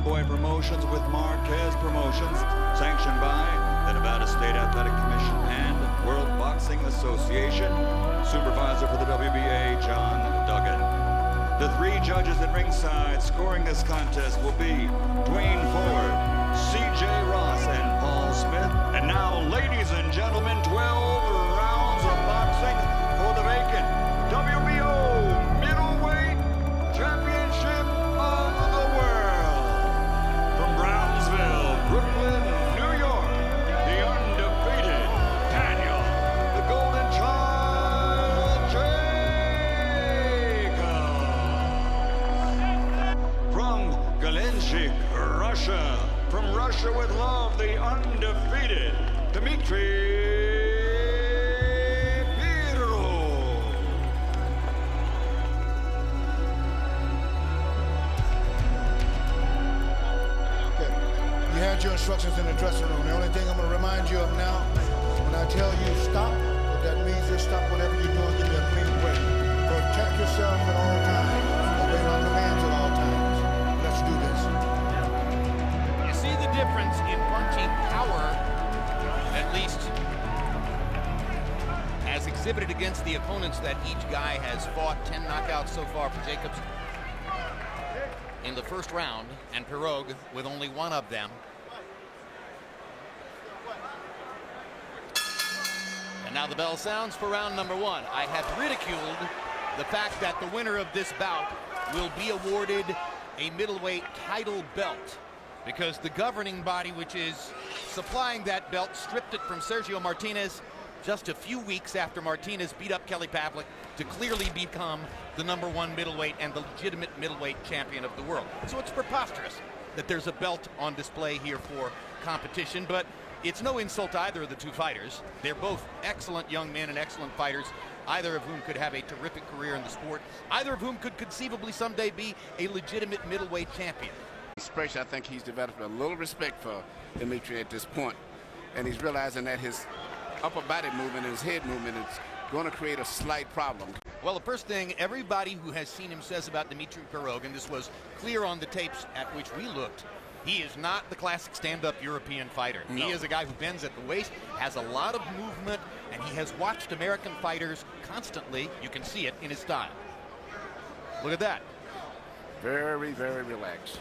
Boy Promotions with Marquez Promotions, sanctioned by the Nevada State Athletic Commission and World Boxing Association. Supervisor for the WBA, John Duggan. The three judges at ringside scoring this contest will be Dwayne Ford, C.J. Ross, and Paul Smith. And now, ladies and gentlemen, 12 rounds of boxing for the vacant WBO middleweight championship of the world. From Brownsville, Brooklyn, New York, the undefeated Daniel, the Golden Child, JACOBS. From Galenchik, Russia, from Russia with love, the undefeated Dmitry Pirog. Okay. You had your instructions in the dressing room. The only thing I'm going to remind you of now, when I tell you stop, what that means is stop whatever you're doing, give me a clean break. Protect yourself at all times. Obey my commands at all times. Let's do this. You see the difference in punching power, at least as exhibited against the opponents that each guy has fought. 10 knockouts so far for JACOBS in the first round, and Pirog with only one of them. And now the bell sounds for round number one. I have ridiculed the fact that the winner of this bout will be awarded a middleweight title belt, because the governing body, which is supplying that belt, stripped it from Sergio Martinez just a few weeks after Martinez beat up Kelly Pavlik to clearly become the #1 middleweight and the legitimate middleweight champion of the world. So it's preposterous that there's a belt on display here for competition, but it's no insult to either of the two fighters. They're both excellent young men and excellent fighters, either of whom could have a terrific career in the sport, either of whom could conceivably someday be a legitimate middleweight champion. Especially, I think he's developed a little respect for Dmitry at this point, and he's realizing that his upper body movement and his head movement is going to create a slight problem. Well, the first thing everybody who has seen him says about Dmitry Pirog, and this was clear on the tapes at which we looked, he is not the classic stand-up European fighter. No. He is a guy who bends at the waist, has a lot of movement, and he has watched American fighters constantly. You can see it in his style. Look at that. Very, very relaxed.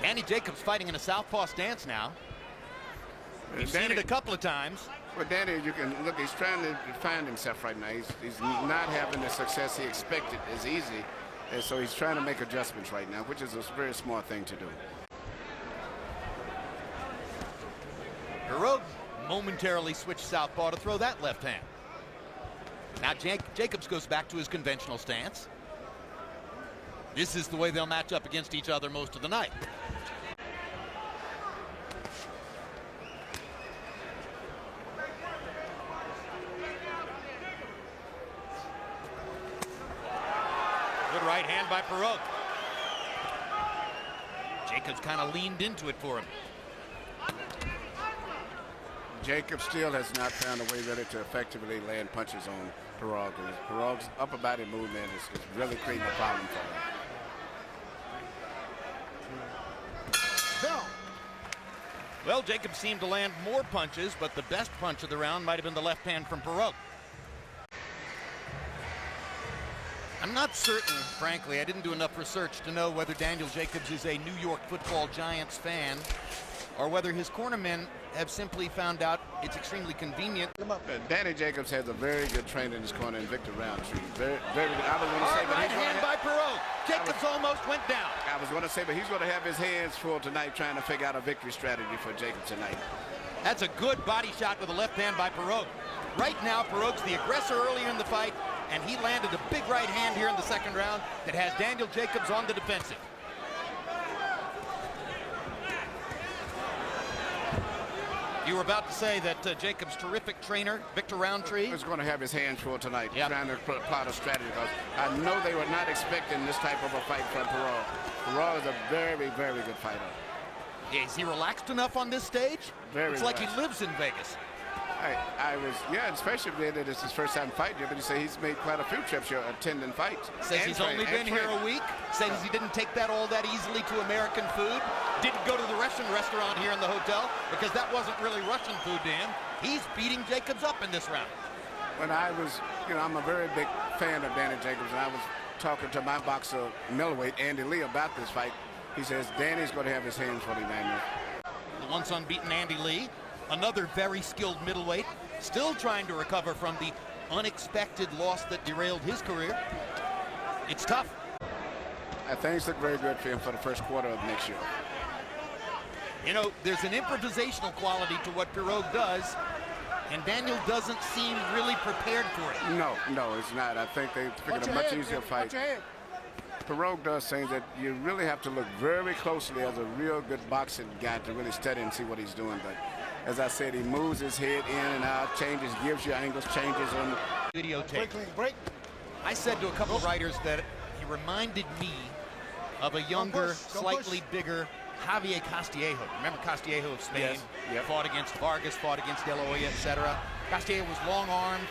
Danny JACOBS fighting in a southpaw stance now. We've seen it a couple of times. Well, Danny, you can look, he's trying to find himself right now. He's not having the success he expected as easy, and so he's trying to make adjustments right now, which is a very smart thing to do. Pirog momentarily switched southpaw to throw that left hand. Now JACOBS goes back to his conventional stance. This is the way they'll match up against each other most of the night. Good right hand by Pirog. JACOBS kind of leaned into it for him. JACOBS still has not found a way really to effectively land punches on Pirog. Pirog's upper body movement is really creating a problem for him. Well, JACOBS seemed to land more punches, but the best punch of the round might have been the left hand from Pirog. I'm not certain, frankly, I didn't do enough research to know whether Daniel JACOBS is a New York Football Giants fan or whether his cornermen have simply found out it's extremely convenient. Danny JACOBS has a very good trainer in his corner in Victor Roundtree. Very good. I was going to say, right hand by Pirog. JACOBS almost went down. I was going to say, but he's going to have his hands full tonight trying to figure out a victory strategy for JACOBS tonight. That's a good body shot with a left hand by Pirog. Right now, Pirog's the aggressor earlier in the fight, and he landed a big right hand here in the second round that has Daniel JACOBS on the defensive. You were about to say that JACOBS' terrific trainer, Victor Roundtree, is going to have his hands full tonight, yep, trying to plot a strategy, because I know they were not expecting this type of a fight from Pirog. Pirog is a very, very good fighter. Yeah, is he relaxed enough on this stage? Very It's like he relaxed. lives in Vegas. I was, yeah, especially being that it's his first time fighting here, but he said he's made quite a few trips here attending fights. Says he's only been here a week. Says he didn't take that all that easily to American food. Didn't go to the Russian restaurant here in the hotel because that wasn't really Russian food to him. He's beating Jacobs up in this round. When I was, I'm a very big fan of Danny Jacobs, and I was talking to my boxer, middleweight, Andy Lee, about this fight. He says Danny's going to have his hands for the 9 minutes. The once unbeaten Andy Lee, another very skilled middleweight, still trying to recover from the unexpected loss that derailed his career. It's tough. Things look very good for him for the first quarter of next year. You know, there's an improvisational quality to what Pirog does, and Daniel doesn't seem really prepared for it. No, it's not. I think they figured a much easier fight. Pirog does things that you really have to look very closely as a real good boxing guy to really study and see what he's doing. But as I said, he moves his head in and out, changes, gives you angles, changes on Videotape. Break. I said to a couple of writers that he reminded me of a younger, slightly bigger Javier Castillejo. Remember Castillejo of Spain? Yes. Yep. Fought against Vargas, fought against De La Hoya, etc. Castillejo was long-armed,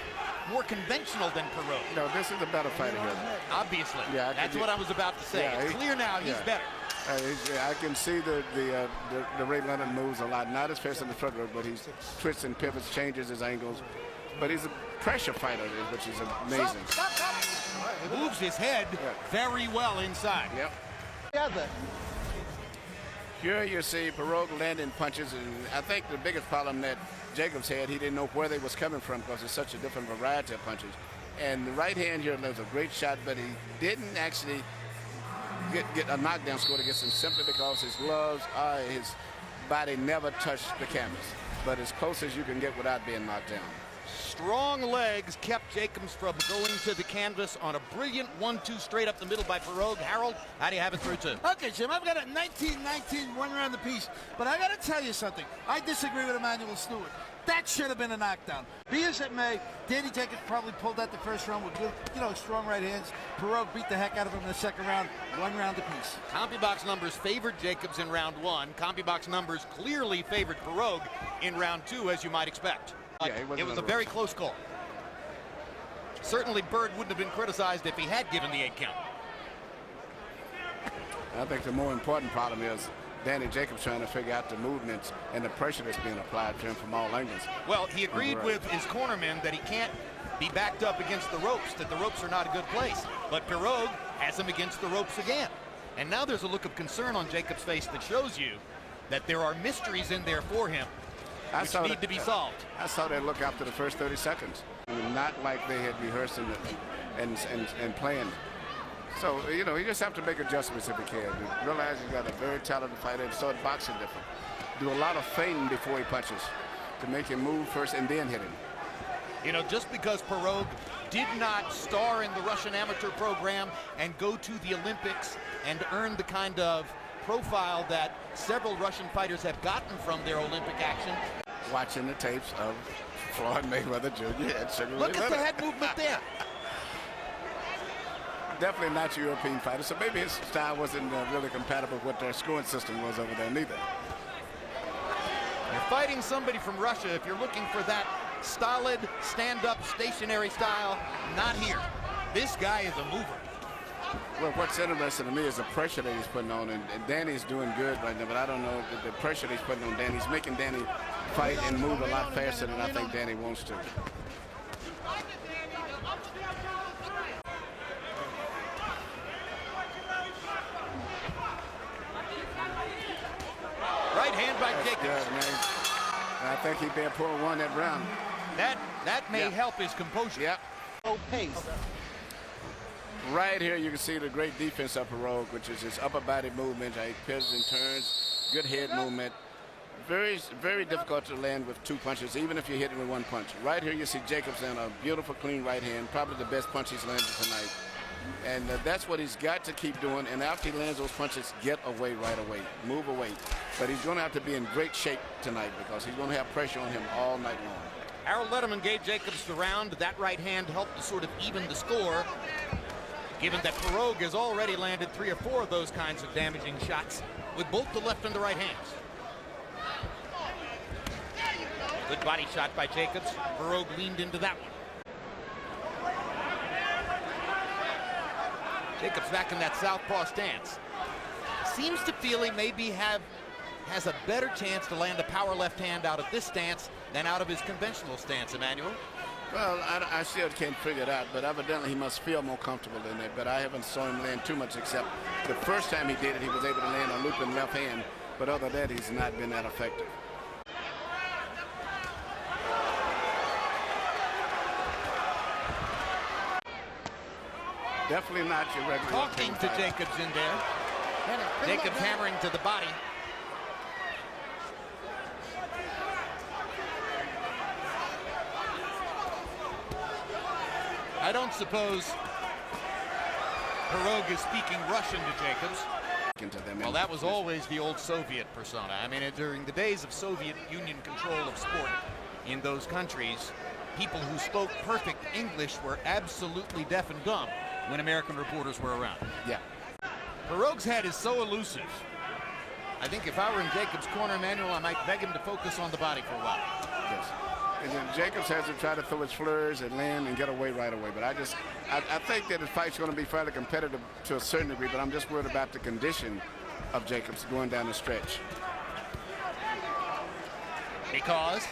more conventional than Pirog. No, this is a better fighter here. Obviously. Yeah, that's what I was about to say. Yeah, it's clear now he's better. I can see the Ray Leonard moves a lot, not as fast in the front row, but he's twists and pivots, changes his angles. But he's a pressure fighter, which is amazing. Moves his head very well inside. Yep. Here you see Pirog landing punches, and I think the biggest problem that Jacobs had, he didn't know where they was coming from because it's such a different variety of punches. And the right hand here was a great shot, but he didn't actually get a knockdown scored against him simply because his gloves, his body never touched the canvas. But as close as you can get without being knocked down. Strong legs kept Jacobs from going to the canvas on a brilliant 1-2 straight up the middle by Pirog. Harold, how do you have it through two? Okay, Jim, I've got a 19-19, one round apiece. But I got to tell you something. I disagree with Emmanuel Stewart. That should have been a knockdown. Be as it may, Danny Jacobs probably pulled out the first round with good, strong right hands. Pirog beat the heck out of him in the second round, 1 round apiece. CompuBox numbers favored Jacobs in round 1. CompuBox numbers clearly favored Pirog in round 2, as you might expect. Yeah, it was a very close call. Certainly Bird wouldn't have been criticized if he had given the 8 count. I think the more important problem is Danny Jacobs trying to figure out the movements and the pressure that's being applied to him from all angles. Well, he agreed with his cornerman that he can't be backed up against the ropes, that the ropes are not a good place. But Pirog has him against the ropes again. And now there's a look of concern on Jacobs' face that shows you that there are mysteries in there for him which need to be solved. I saw that look after the first 30 seconds. Not like they had rehearsed and planned. So, you just have to make adjustments if you can. You realize you got a very talented fighter and start boxing different. Do a lot of feinting before he punches to make him move first and then hit him. Just because Pirog did not star in the Russian amateur program and go to the Olympics and earn the kind of profile that several Russian fighters have gotten from their Olympic action. Watching the tapes of Floyd Mayweather Jr. Look at the head movement there. Definitely not a European fighter, so maybe his style wasn't really compatible with what their scoring system was over there neither. You're fighting somebody from Russia. If you're looking for that stolid, stand-up, stationary style, not here. This guy is a mover. Well, what's interesting to me is the pressure that he's putting on, and Danny's doing good right now, but I don't know the pressure that he's putting on Danny. He's making Danny fight and move a lot faster than I think Danny wants to. Right hand by Jacobs. Good, man. And I think he may pull one that round. That may help his composure. Yep. Oh, pace. Right here, you can see the great defense of Pirog, which is his upper body movement. He pivots and turns, good head movement. Very, very difficult to land with 2 punches, even if you're hitting with 1 punch. Right here, you see Jacobs land a beautiful, clean right hand, probably the best punch he's landed tonight. And that's what he's got to keep doing. And after he lands those punches, get away right away, move away. But he's going to have to be in great shape tonight because he's going to have pressure on him all night long. Harold Letterman gave Jacobs the round. That right hand helped to sort of even the score, given that Pirog has already landed 3 or 4 of those kinds of damaging shots with both the left and the right hands. Good body shot by Jacobs. Pirog leaned into that one. Jacobs back in that southpaw stance. Seems to feel he maybe has a better chance to land a power left hand out of this stance than out of his conventional stance, Emmanuel. Well, I still can't figure it out, but evidently he must feel more comfortable in it. But I haven't saw him land too much, except the first time he did it, he was able to land a looping left hand. But other than that, he's not been that effective. Definitely not your regular. Talking to Jacobs in there. Jacobs hammering to the body. I don't suppose Pirog is speaking Russian to Jacobs. Well, that was always the old Soviet persona. I mean, during the days of Soviet Union control of sport in those countries, people who spoke perfect English were absolutely deaf and dumb when American reporters were around. Yeah. Pirog's head is so elusive. I think if I were in Jacobs' corner, Emmanuel, I might beg him to focus on the body for a while. Yes. And then Jacobs has to try to throw his flurs and land and get away right away. But I think that the fight's going to be fairly competitive to a certain degree, but I'm just worried about the condition of Jacobs going down the stretch. Because?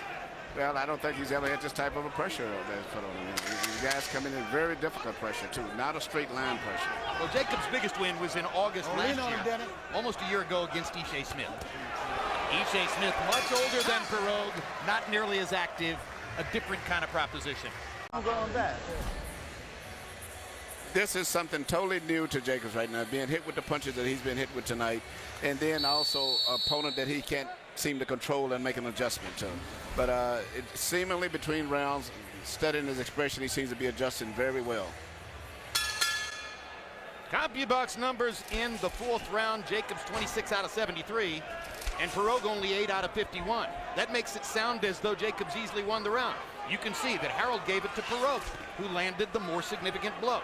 Well, I don't think he's ever had this type of a pressure that's put on him. These guys come in very difficult pressure, too. Not a straight line pressure. Well, Jacobs' biggest win was in August last year, almost a year ago against Ishe Smith. Ishe Smith, much older than Pirog, not nearly as active, a different kind of proposition. I'm going back. This is something totally new to Jacobs right now, being hit with the punches that he's been hit with tonight, and then also an opponent that he can't seem to control and make an adjustment to. But seemingly between rounds, studying his expression, he seems to be adjusting very well. CompuBox numbers in the fourth round, Jacobs 26 out of 73, and Pirog only 8 out of 51. That makes it sound as though Jacobs easily won the round. You can see that Harold gave it to Pirog, who landed the more significant blow.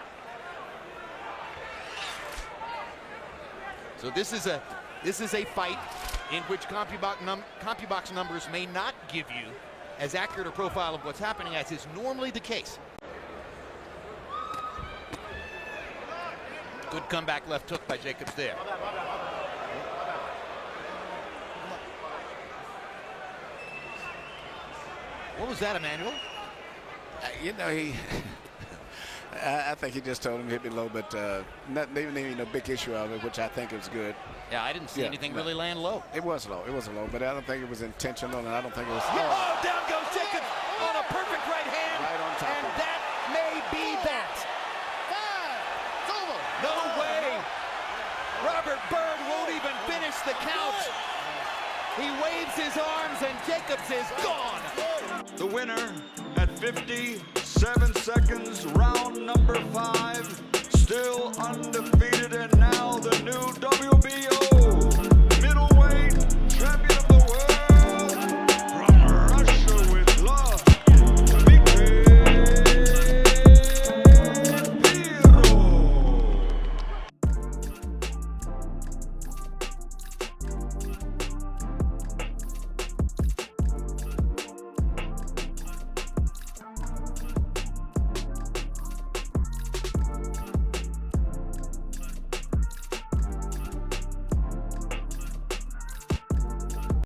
So this is a fight in which CompuBox numbers may not give you as accurate a profile of what's happening as is normally the case. Good comeback left hook by Jacobs there. What was that, Emmanuel? You know, I think he just told him hit me low, but not even a big issue of it, which I think is good. Yeah, I didn't see anything really land low. It was low, but I don't think it was intentional, and I don't think it was. Oh, down goes Jacobs on a perfect right hand, Right on top and of it. that may be that. No way. Robert Byrd won't even finish the count. He waves his arms, and Jacobs is gone. The winner at 57 seconds, round number 5, still undefeated, and now the new WBO middleweight champion.